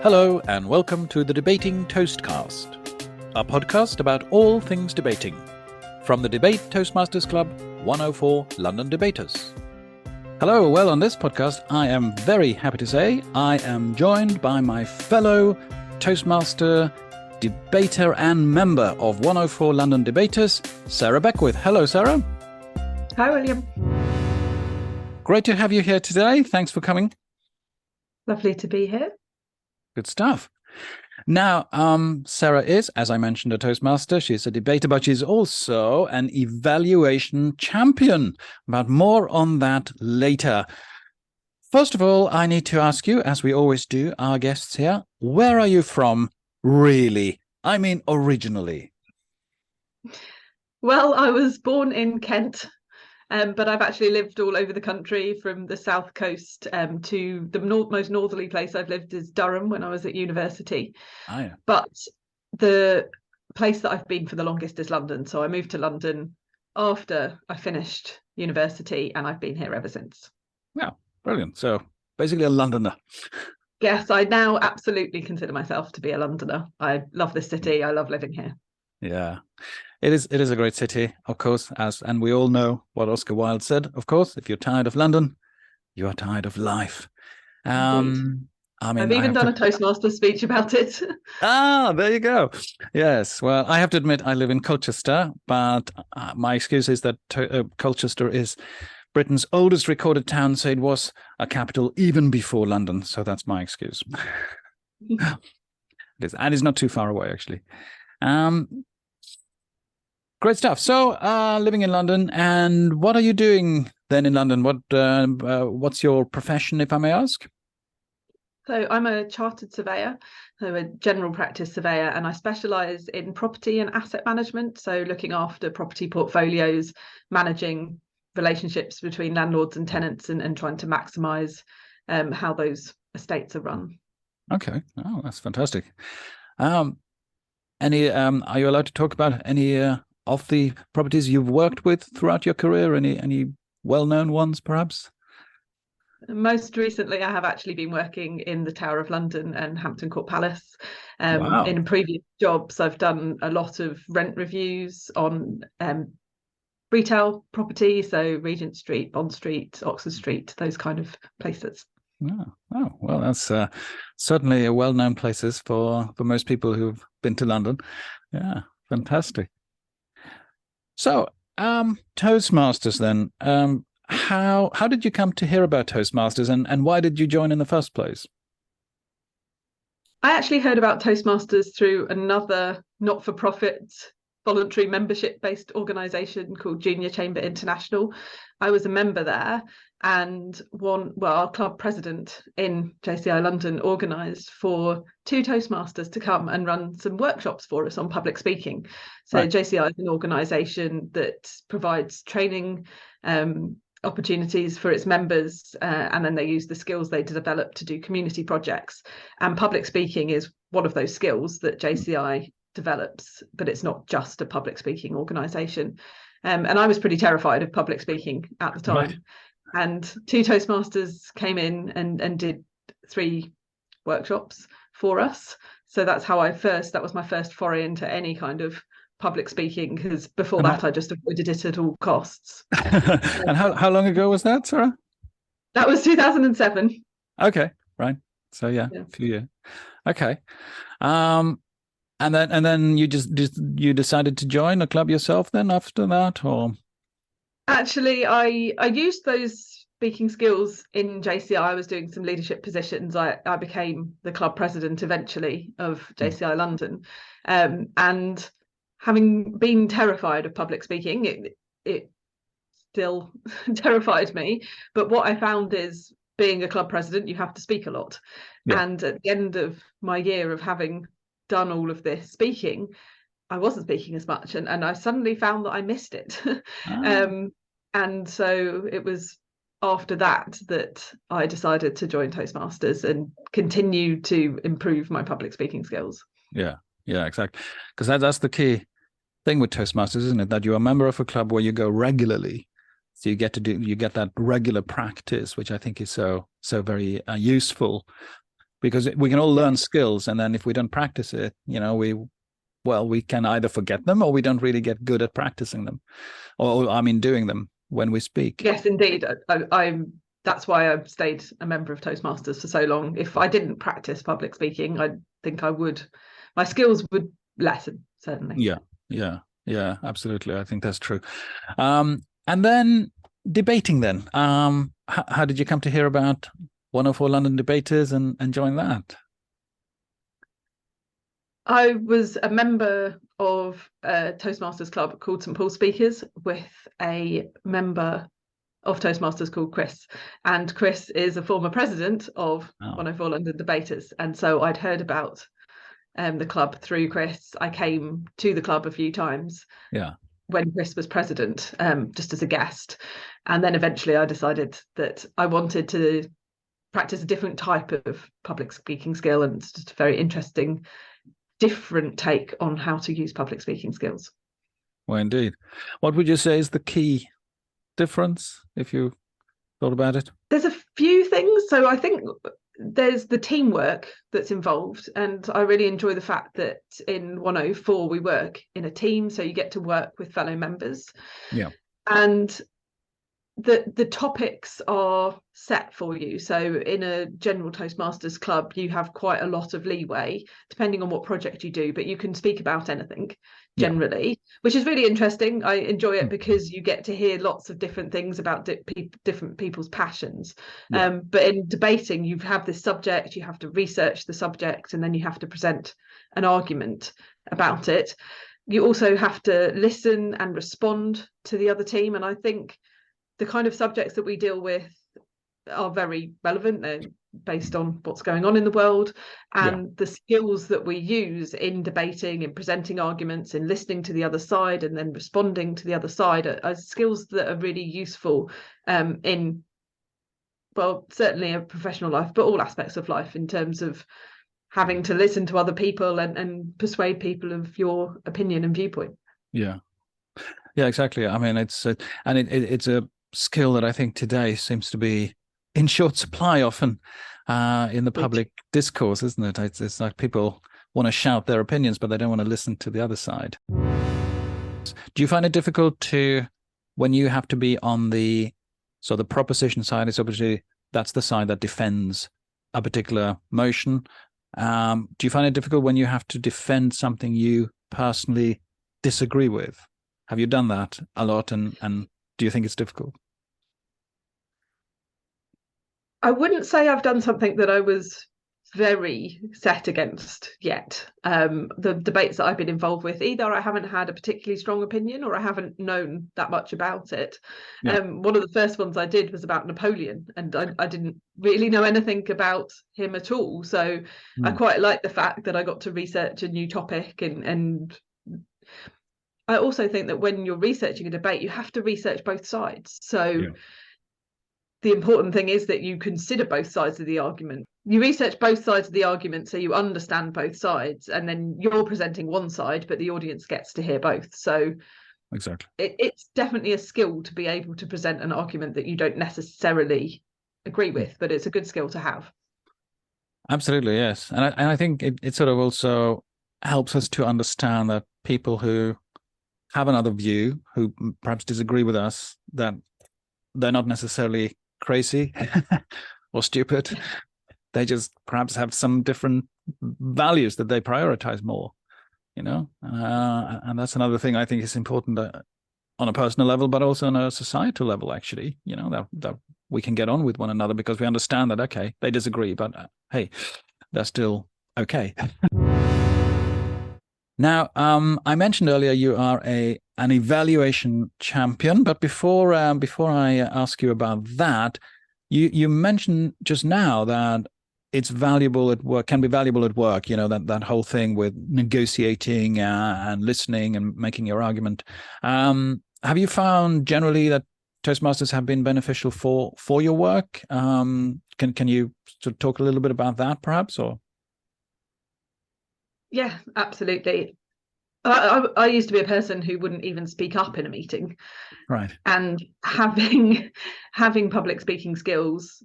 Hello and welcome to the Debating Toastcast, a podcast about all things debating, from the Debate Toastmasters Club 104 London Debaters. Hello, well, on this podcast I am very happy to say I am joined by my fellow Toastmaster, debater and member of 104 London Debaters, Sarah Beckwith. Hello, Sarah. Hi, William. Great to have you here today. Thanks for coming. Lovely to be here. Good stuff. Now, Sarah is, as I mentioned, a Toastmaster. She's a debater, but she's also an evaluation champion. But more on that later. First of all, I need to ask you, as we always do, our guests here, where are you from, really? I mean, originally. Well, I was born in Kent, but I've actually lived all over the country, from the south coast to the most northerly place I've lived is Durham when I was at university. Oh, yeah. But the place that I've been for the longest is London. So I moved to London after I finished university, and I've been here ever since. Yeah, brilliant. So basically a Londoner. Yes, I now absolutely consider myself to be a Londoner. I love this city. I love living here. Yeah, it is a great city, of course, and we all know what Oscar Wilde said, of course, if you're tired of London, you are tired of life. I mean, I've even done a Toastmasters speech about it. There you go. Yes, well, I have to admit I live in Colchester, but my excuse is that Colchester is Britain's oldest recorded town, so it was a capital even before London, so that's my excuse. It is, and it's not too far away, actually. Great stuff. So, living in London, and what are you doing then in London? What's your profession, if I may ask? So I'm a chartered surveyor, so a general practice surveyor, and I specialise in property and asset management. So looking after property portfolios, managing relationships between landlords and tenants, and trying to maximise how those estates are run. Okay. Oh, that's fantastic. Are you allowed to talk about any of the properties you've worked with throughout your career? Any well-known ones, perhaps? Most recently, I have actually been working in the Tower of London and Hampton Court Palace. Wow. In previous jobs, I've done a lot of rent reviews on retail property, so Regent Street, Bond Street, Oxford Street, those kind of places. Oh, well, that's certainly a well-known places for most people who've been to London. Yeah, fantastic. So, Toastmasters then. How did you come to hear about Toastmasters, and why did you join in the first place? I actually heard about Toastmasters through another not-for-profit voluntary membership-based organisation called Junior Chamber International. I was a member there, and our club president in JCI London organised for 2 Toastmasters to come and run some workshops for us on public speaking. So right. JCI is an organisation that provides training opportunities for its members, and then they use the skills they develop to do community projects. And public speaking is one of those skills that JCI develops, but it's not just a public speaking organisation. And I was pretty terrified of public speaking at the time. Right. And 2 Toastmasters came in and did 3 workshops for us. So that's how that was my first foray into any kind of public speaking, because before that I just avoided it at all costs. And how long ago was that, Sarah? That was 2007. Okay, right. So yeah. A few years. Okay. And then you you decided to join a club yourself then after that, or? Actually, I used those speaking skills in JCI. I was doing some leadership positions. I became the club president eventually of JCI London, and having been terrified of public speaking, it still terrified me. But what I found is, being a club president, you have to speak a lot. Yeah. And at the end of my year of having done all of this speaking, I wasn't speaking as much, and I suddenly found that I missed it. And so it was after that I decided to join Toastmasters and continue to improve my public speaking skills. Yeah, exactly. Because that's the key thing with Toastmasters, isn't it? That you're a member of a club where you go regularly, so you get that regular practice, which I think is so very useful because we can all learn skills, and then if we don't practice it, we can either forget them or we don't really get good at practicing them, or doing them when we speak. Yes, indeed. That's why I've stayed a member of Toastmasters for so long. If I didn't practice public speaking, I think my skills would lessen, certainly. Yeah, absolutely. I think that's true. And then debating then. How did you come to hear about 104 London Debaters and join that? I was a member of a Toastmasters club called St Paul Speakers with a member of Toastmasters called Chris. And Chris is a former president of 104 London Debaters. And so I'd heard about the club through Chris. I came to the club a few times when Chris was president, just as a guest. And then eventually I decided that I wanted to practice a different type of public speaking skill, and it's just a very interesting, different take on how to use public speaking skills. Well, indeed. What would you say is the key difference, if you thought about it? There's a few things. So I think there's the teamwork that's involved, and I really enjoy the fact that in 104 we work in a team, so you get to work with fellow members. Yeah. And the topics are set for you. So in a general Toastmasters club, you have quite a lot of leeway depending on what project you do, but you can speak about anything generally, which is really interesting. I enjoy it because you get to hear lots of different things about different people's passions. But in debating, you have this subject, you have to research the subject, and then you have to present an argument about it. You also have to listen and respond to the other team. And I think the kind of subjects that we deal with are very relevant. They're based on what's going on in the world, and the skills that we use in debating, in presenting arguments, in listening to the other side, and then responding to the other side are skills that are really useful in, well, certainly a professional life, but all aspects of life, in terms of having to listen to other people and persuade people of your opinion and viewpoint. Yeah, exactly. I mean, it's a skill that I think today seems to be in short supply often in the public discourse, isn't it? It's like people want to shout their opinions, but they don't want to listen to the other side. Do you find it difficult when you have to be on the proposition side? Is obviously that's the side that defends a particular motion. Do you find it difficult when you have to defend something you personally disagree with? Have you done that a lot, and do you think it's difficult? I wouldn't say I've done something that I was very set against yet. The debates that I've been involved with, either I haven't had a particularly strong opinion or I haven't known that much about it. One of the first ones I did was about Napoleon, and I didn't really know anything about him at all. So I quite like the fact that I got to research a new topic, and I also think that when you're researching a debate, you have to research both sides. So the important thing is that you consider both sides of the argument. You research both sides of the argument so you understand both sides, and then you're presenting one side, but the audience gets to hear both. So exactly, it's definitely a skill to be able to present an argument that you don't necessarily agree with, but it's a good skill to have. Absolutely, yes. And I think it sort of also helps us to understand that people who have another view, who perhaps disagree with us, that they're not necessarily crazy or stupid. They just perhaps have some different values that they prioritize more, and that's another thing I think is important on a personal level, but also on a societal level, actually, that we can get on with one another because we understand that, okay, they disagree, but hey, they're still okay. Now, I mentioned earlier you are an evaluation champion, but before I ask you about that, you mentioned just now that it's valuable at work, can be valuable at work. That whole thing with negotiating and listening and making your argument. Have you found generally that Toastmasters have been beneficial for your work? Can you sort of talk a little bit about that, perhaps, or? Yeah, absolutely. I used to be a person who wouldn't even speak up in a meeting. Right. And having public speaking skills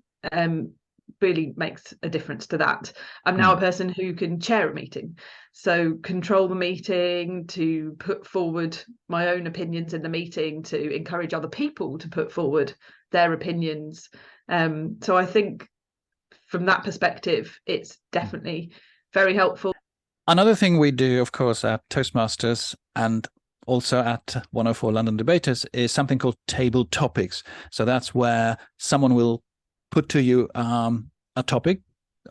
really makes a difference to that. I'm now a person who can chair a meeting, so control the meeting, to put forward my own opinions in the meeting, to encourage other people to put forward their opinions. So I think from that perspective, it's definitely very helpful. Another thing we do, of course, at Toastmasters and also at 104 London Debaters is something called table topics. So that's where someone will put to you a topic,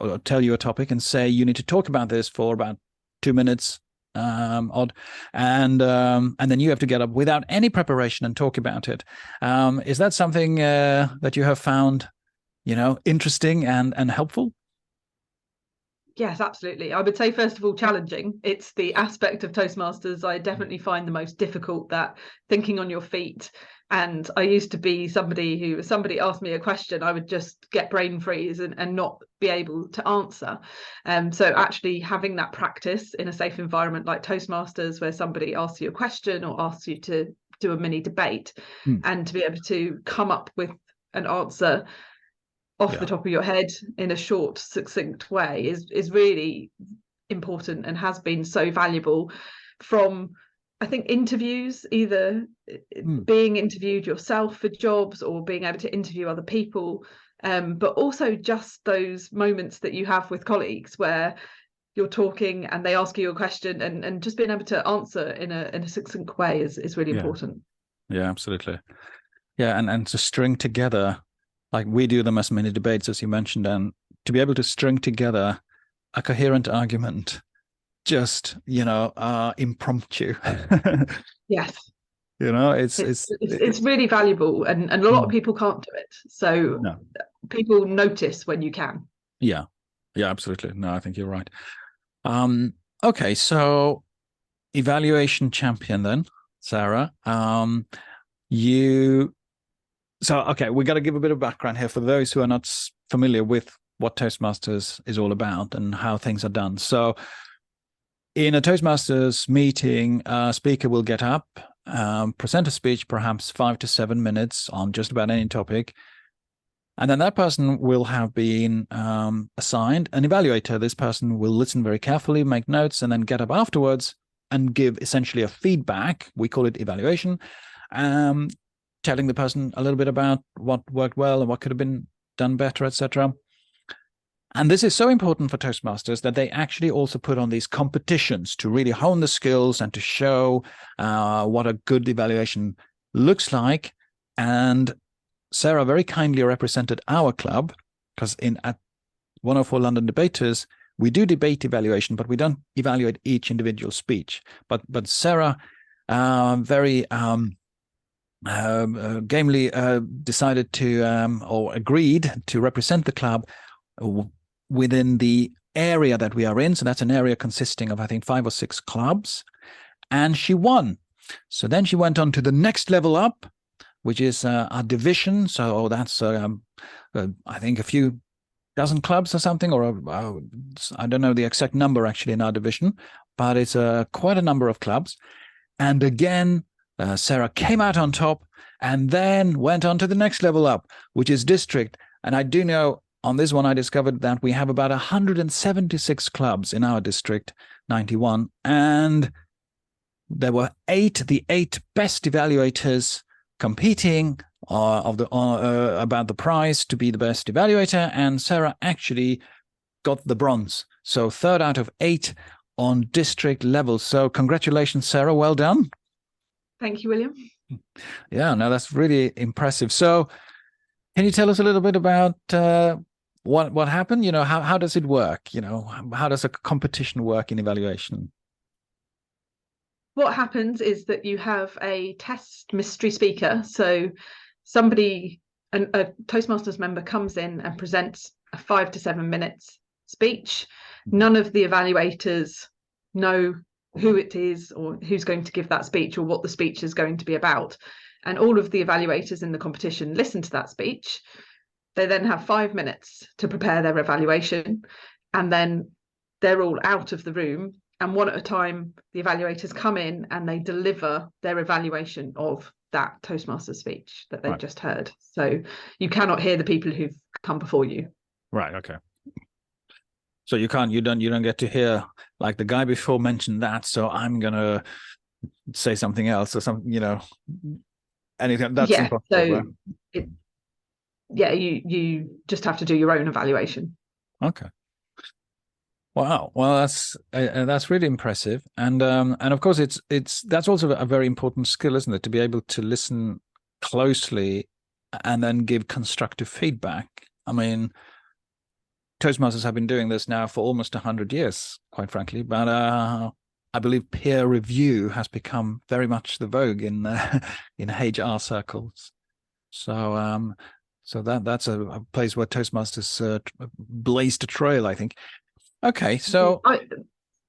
or tell you a topic and say you need to talk about this for about 2 minutes odd, and then you have to get up without any preparation and talk about it. Is that something that you have found, interesting and helpful? Yes, absolutely. I would say, first of all, challenging. It's the aspect of Toastmasters I definitely find the most difficult, that thinking on your feet. And I used to be somebody who, if somebody asked me a question, I would just get brain freeze and not be able to answer. So actually having that practice in a safe environment like Toastmasters, where somebody asks you a question or asks you to do a mini debate, and to be able to come up with an answer off the top of your head in a short, succinct way is really important, and has been so valuable from, I think, interviews, either being interviewed yourself for jobs or being able to interview other people, but also just those moments that you have with colleagues where you're talking and they ask you a question, and just being able to answer in a succinct way is really important. Yeah, absolutely. Yeah, and to string together, like we do them as mini debates, as you mentioned, and to be able to string together a coherent argument, just impromptu. Yes. It's really valuable, and a lot of people can't do it. So people notice when you can. Yeah, absolutely. No, I think you're right. Okay, so evaluation champion then, Sarah. We got to give a bit of background here for those who are not familiar with what Toastmasters is all about and how things are done. So in a Toastmasters meeting, a speaker will get up, present a speech, perhaps 5 to 7 minutes on just about any topic. And then that person will have been assigned an evaluator. This person will listen very carefully, make notes, and then get up afterwards and give essentially a feedback. We call it evaluation. Telling the person a little bit about what worked well and what could have been done better, etc. And this is so important for Toastmasters that they actually also put on these competitions to really hone the skills and to show what a good evaluation looks like. And Sarah very kindly represented our club, because at 104 London Debaters, we do debate evaluation, but we don't evaluate each individual speech. But Sarah very gamely decided to or agreed to represent the club within the area that we are in. So that's an area consisting of, I think, 5 or 6 clubs, and she won. So then she went on to the next level up, which is a division. So that's I think a few dozen clubs or something, or I don't know the exact number actually in our division, but it's quite a number of clubs. And again, Sarah came out on top and then went on to the next level up, which is district. And I do know on this one, I discovered that we have about 176 clubs in our district, 91. And there were the 8 best evaluators competing about the prize to be the best evaluator. And Sarah actually got the bronze. So 3rd out of 8 on district level. So congratulations, Sarah. Well done. Thank you, William. Yeah, no, that's really impressive. So can you tell us a little bit about what happened? How does it work? How does a competition work in evaluation? What happens is that you have a test mystery speaker. So a Toastmasters member comes in and presents a 5 to 7 minutes speech. None of the evaluators know who it is or who's going to give that speech or what the speech is going to be about. And all of the evaluators in the competition listen to that speech. They then have 5 minutes to prepare their evaluation, and then they're all out of the room. And one at a time, the evaluators come in and they deliver their evaluation of that Toastmaster speech that they've just heard. So you cannot hear the people who've come before you. Right. Okay. So you don't get to hear, like, the guy before mentioned that, so I'm gonna say something else or something, anything. That's Yeah. impossible, right? So it, yeah, you just have to do your own evaluation. Okay. Wow. Well, that's really impressive, and of course that's also a very important skill, isn't it, to be able to listen closely and then give constructive feedback. I mean, Toastmasters have been doing this now for almost 100 years, quite frankly, but I believe peer review has become very much the vogue in in HR circles. So that's a place where Toastmasters blazed a trail, I think. Okay, so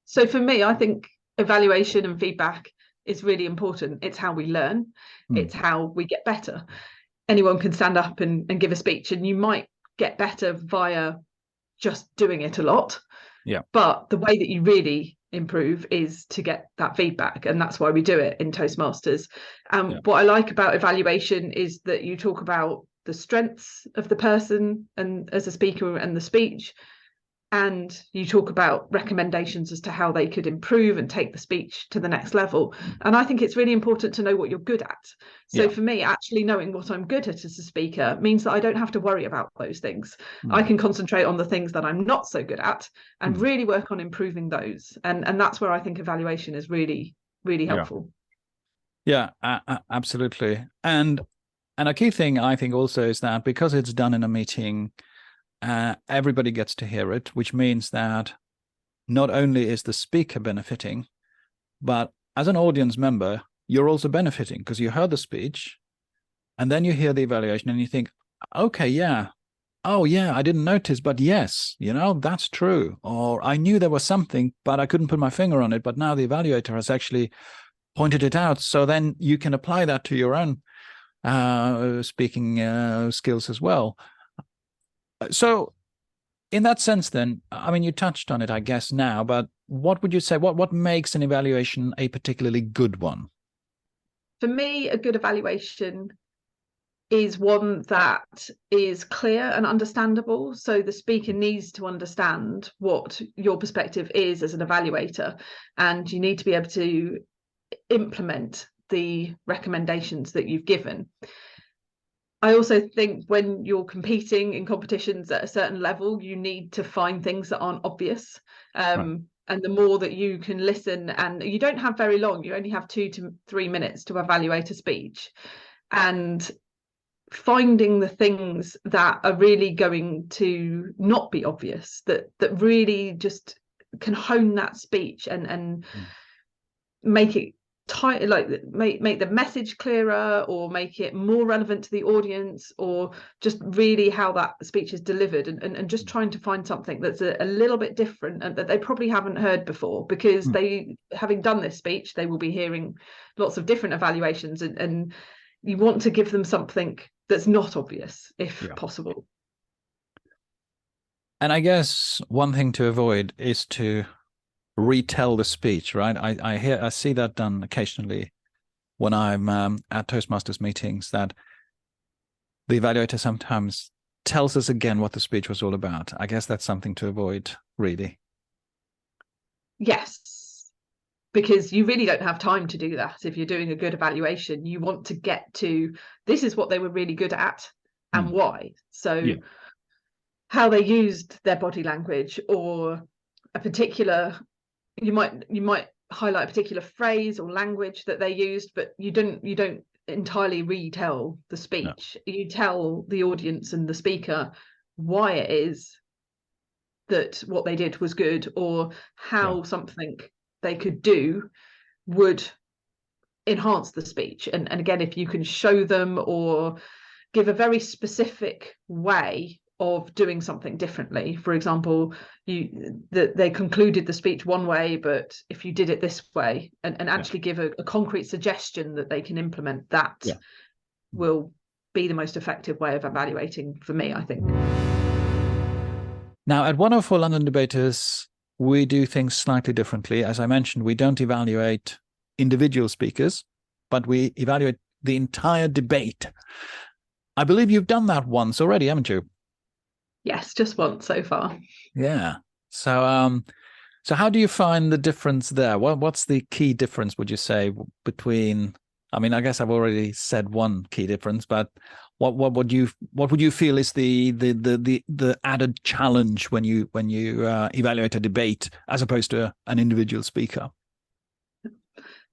So for me, I think evaluation and feedback is really important. It's how we learn. It's how we get better. Anyone can stand up and give a speech, and you might get better via just doing it a lot. Yeah. But the way that you really improve is to get that feedback, and that's why we do it in Toastmasters. What I like about evaluation is that you talk about the strengths of the person and as a speaker and the speech, and you talk about recommendations as to how they could improve and take the speech to the next level. And I think it's really important to know what you're good at. So for me, actually knowing what I'm good at as a speaker means that I don't have to worry about those things. I can concentrate on the things that I'm not so good at and really work on improving those. And that's where I think evaluation is really, really helpful. Yeah, absolutely. And a key thing I think also is that because it's done in a meeting, everybody gets to hear it, which means that not only is the speaker benefiting, but as an audience member, you're also benefiting because you heard the speech and then you hear the evaluation and you think, okay, yeah. Oh, yeah, I didn't notice, but yes, that's true. Or I knew there was something, but I couldn't put my finger on it. But now the evaluator has actually pointed it out. So then you can apply that to your own speaking skills as well. So in that sense, then, I mean, you touched on it, I guess, now, but what would you say, what makes an evaluation a particularly good one? For me, a good evaluation is one that is clear and understandable. So the speaker needs to understand what your perspective is as an evaluator, and you need to be able to implement the recommendations that you've given. I also think when you're competing in competitions at a certain level, you need to find things that aren't obvious. And the more that you can listen, and you don't have very long, you only have 2 to 3 minutes to evaluate a speech, and finding the things that are really going to not be obvious, that really just can hone that speech and make it tight, like make the message clearer, or make it more relevant to the audience, or just really how that speech is delivered, and just trying to find something that's a little bit different and that they probably haven't heard before, because they, having done this speech, they will be hearing lots of different evaluations, and you want to give them something that's not obvious if possible. And I guess one thing to avoid is to retell the speech, right? I see that done occasionally when I'm at Toastmasters meetings, that the evaluator sometimes tells us again what the speech was all about. I guess that's something to avoid, really. Yes, because you really don't have time to do that. If you're doing a good evaluation, you want to get to, this is what they were really good at and why. So how they used their body language, or a particular, you might highlight a particular phrase or language that they used, but you don't entirely retell the speech. You tell the audience and the speaker why it is that what they did was good, or how something they could do would enhance the speech. And again, if you can show them or give a very specific way of doing something differently, for example, they concluded the speech one way, but if you did it this way, and actually give a concrete suggestion that they can implement, that will be the most effective way of evaluating for me, I think. Now, at 104 London Debaters, we do things slightly differently. As I mentioned, we don't evaluate individual speakers, but we evaluate the entire debate. I believe you've done that once already, haven't you? Yes, just once so far. Yeah. So how do you find the difference there? What's the key difference, would you say, between? I mean, I guess I've already said one key difference, but what would you feel is the added challenge when you evaluate a debate as opposed to an individual speaker?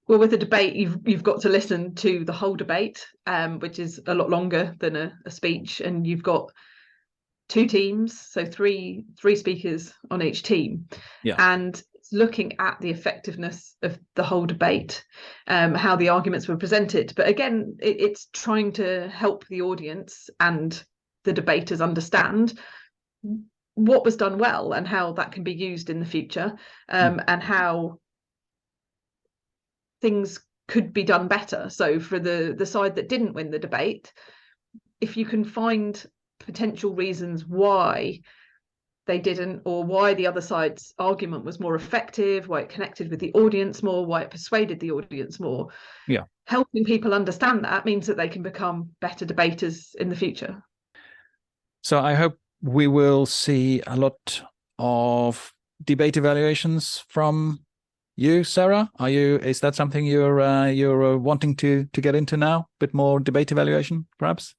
Well, with a debate, you've got to listen to the whole debate, which is a lot longer than a speech, and you've got two teams, so three speakers on each team, and it's looking at the effectiveness of the whole debate, how the arguments were presented. But again, it's trying to help the audience and the debaters understand what was done well and how that can be used in the future, and how things could be done better. So for the side that didn't win the debate, if you can find potential reasons why they didn't, or why the other side's argument was more effective, why it connected with the audience more, why it persuaded the audience more, helping people understand that means that they can become better debaters in the future. So I hope we will see a lot of debate evaluations from you, Sarah. Is that something you're wanting to get into now? A bit more debate evaluation, perhaps?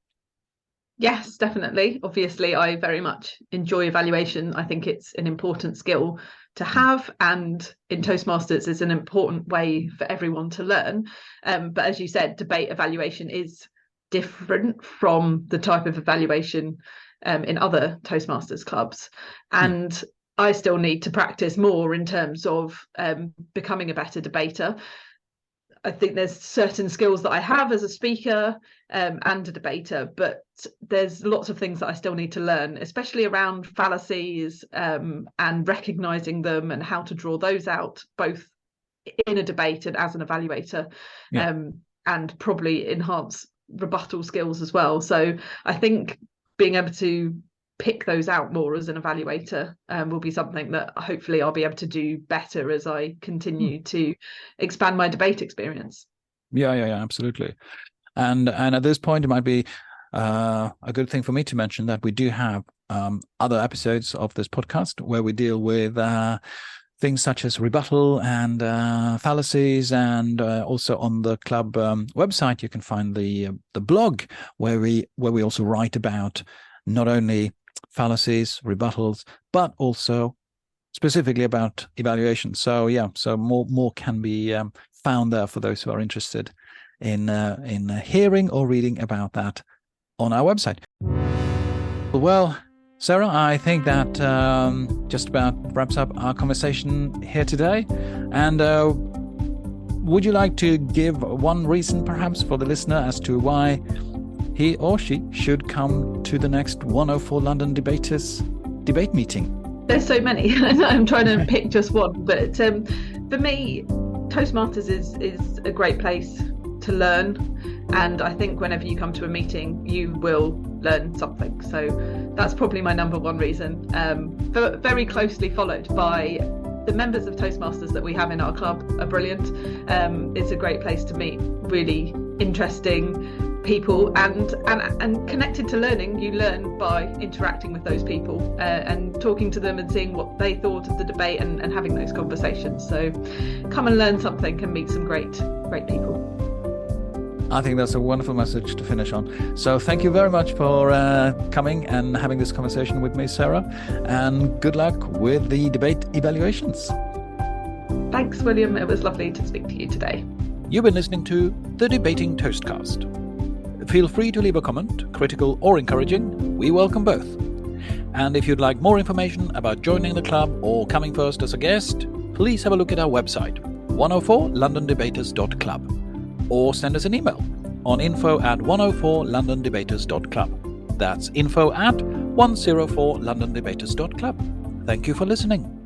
Yes, definitely. Obviously, I very much enjoy evaluation. I think it's an important skill to have, and in Toastmasters is an important way for everyone to learn. But as you said, debate evaluation is different from the type of evaluation in other Toastmasters clubs. And I still need to practice more in terms of becoming a better debater. I think there's certain skills that I have as a speaker and a debater, but there's lots of things that I still need to learn, especially around fallacies and recognizing them and how to draw those out, both in a debate and as an evaluator, and probably enhance rebuttal skills as well. So I think being able to pick those out more as an evaluator will be something that hopefully I'll be able to do better as I continue to expand my debate experience. Yeah, absolutely. And at this point, it might be a good thing for me to mention that we do have other episodes of this podcast where we deal with things such as rebuttal and fallacies, and also on the club website you can find the blog where we also write about not only fallacies, rebuttals, but also specifically about evaluation. So so more can be found there for those who are interested in hearing or reading about that on our website. Well, Sarah, I think that just about wraps up our conversation here today. And would you like to give one reason perhaps for the listener as to why he or she should come to the next 104 London Debaters debate meeting? There's so many. I'm trying to pick just one, but for me, Toastmasters is a great place to learn, and I think whenever you come to a meeting you will learn something. So that's probably my number one reason, very closely followed by the members of Toastmasters that we have in our club are brilliant. It's a great place to meet really interesting people, and connected to learning. You learn by interacting with those people and talking to them and seeing what they thought of the debate and having those conversations. So come and learn something and meet some great people. I think that's a wonderful message to finish on. So thank you very much for coming and having this conversation with me, Sarah, and good luck with the debate evaluations. Thanks, William. It was lovely to speak to you today. You've been listening to the Debating Toastcast. Feel free to leave a comment, critical or encouraging. We welcome both. And if you'd like more information about joining the club or coming first as a guest, please have a look at our website, 104londondebaters.club, or send us an email on info@104londondebaters.club. That's info@104londondebaters.club. Thank you for listening.